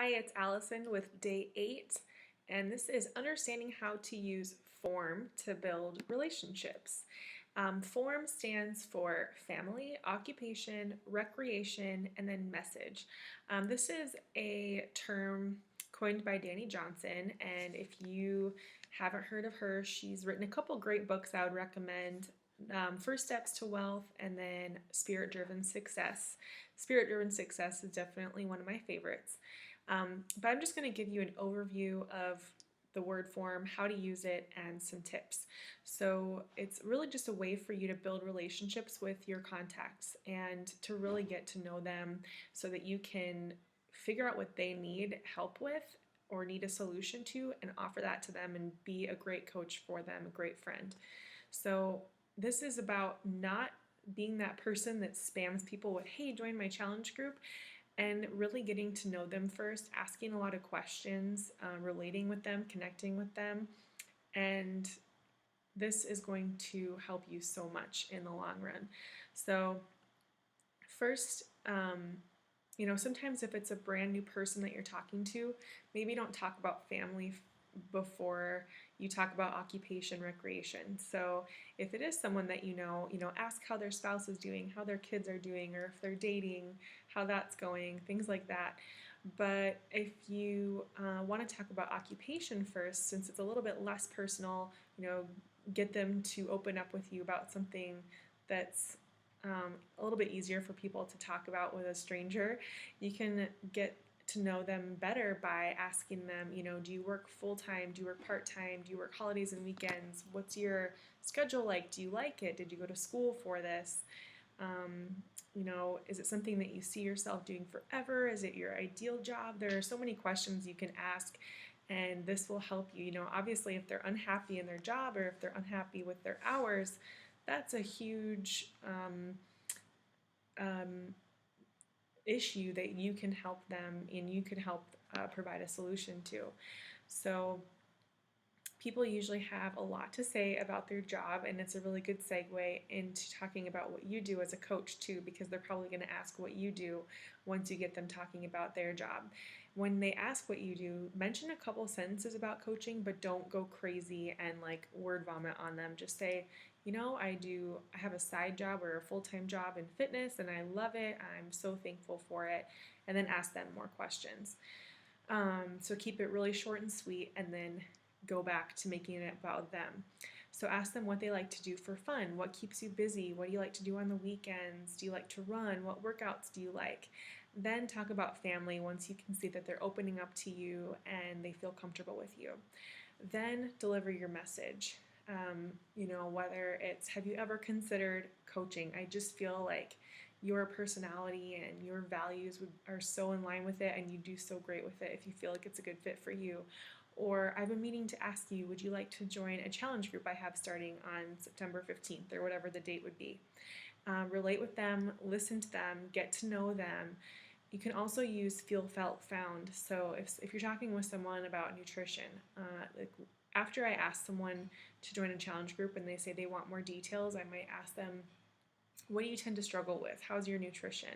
Hi, it's Allison with day 8, and this is understanding how to use FORM to build relationships. FORM stands for family, occupation, recreation, and then message. This is a term coined by Dani Johnson, and if you haven't heard of her, she's written a couple great books I would recommend. First Steps to Wealth, and then Spirit Driven Success. Spirit Driven Success is definitely one of my favorites. But I'm just going to give you an overview of the word form, how to use it, and some tips. So it's really just a way for you to build relationships with your contacts and to really get to know them so that you can figure out what they need help with or need a solution to and offer that to them and be a great coach for them, a great friend. So this is about not being that person that spams people with, hey, join my challenge group, and really getting to know them first, asking a lot of questions, relating with them, connecting with them. And this is going to help you so much in the long run. So, first, sometimes if it's a brand new person that you're talking to, maybe don't talk about family before you talk about occupation, recreation. So if it is someone that ask how their spouse is doing, how their kids are doing, or if they're dating, how that's going, things like that. But if you want to talk about occupation first, since it's a little bit less personal, get them to open up with you about something that's a little bit easier for people to talk about with a stranger. You can get to know them better by asking them, do you work full-time? Do you work part-time? Do you work holidays and weekends? What's your schedule like? Do you like it? Did you go to school for this? Is it something that you see yourself doing forever? Is it your ideal job? There are so many questions you can ask, and this will help you. Obviously, if they're unhappy in their job or if they're unhappy with their hours, that's a huge issue that you can help them and you can help provide a solution to. So people usually have a lot to say about their job, and it's a really good segue into talking about what you do as a coach too, because they're probably going to ask what you do once you get them talking about their job. When they ask what you do, mention a couple sentences about coaching, but don't go crazy and like word vomit on them. Just say, I have a side job or a full-time job in fitness and I love it. I'm so thankful for it. And then ask them more questions. So keep it really short and sweet, and then go back to making it about them. So ask them what they like to do for fun. What keeps you busy? What do you like to do on the weekends? Do you like to run? What workouts do you like? Then talk about family once you can see that they're opening up to you and they feel comfortable with you. Then deliver your message. Whether it's, have you ever considered coaching? I just feel like your personality and your values are so in line with it, and you do so great with it if you feel like it's a good fit for you. Or I've been meaning to ask you, would you like to join a challenge group I have starting on September 15th or whatever the date would be? Relate with them, listen to them, get to know them. You can also use feel, felt, found. So if you're talking with someone about nutrition, after I ask someone to join a challenge group and they say they want more details, I might ask them, what do you tend to struggle with? How's your nutrition?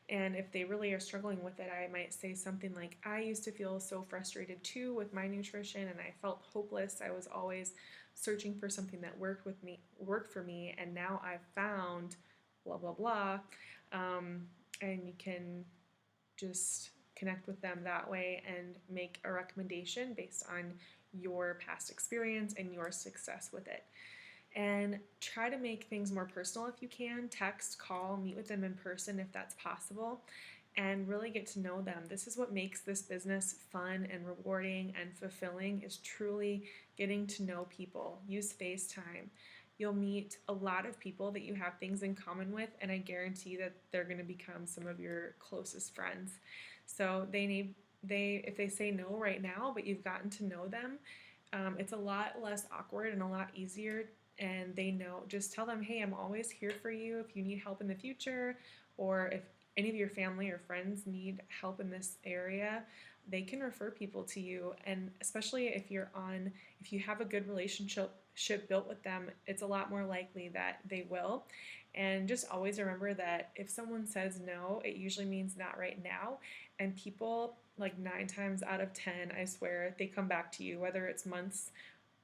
And if they really are struggling with it, I might say something like, I used to feel so frustrated too with my nutrition, and I felt hopeless. I was always searching for something that worked for me, and now I've found blah, blah, blah. And you can just connect with them that way and make a recommendation based on your past experience and your success with it. And try to make things more personal if you can. Text, call, meet with them in person if that's possible, and really get to know them. This is what makes this business fun and rewarding and fulfilling, is truly getting to know people. Use FaceTime. You'll meet a lot of people that you have things in common with, and I guarantee that they're going to become some of your closest friends. So if they say no right now, but you've gotten to know them, it's a lot less awkward and a lot easier. And they know, just tell them, hey, I'm always here for you if you need help in the future, or if any of your family or friends need help in this area, they can refer people to you. And especially if you have a good relationship built with them, it's a lot more likely that they will. And just always remember that if someone says no, it usually means not right now. And people, like 9 times out of 10, I swear, they come back to you, whether it's months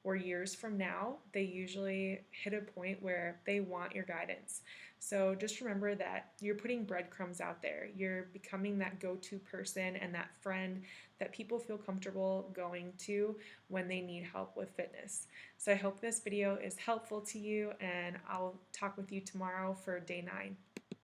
or years from now, they usually hit a point where they want your guidance. So just remember that you're putting breadcrumbs out there. You're becoming that go to person and that friend that people feel comfortable going to when they need help with fitness. So I hope this video is helpful to you, and I'll talk with you tomorrow for day 9.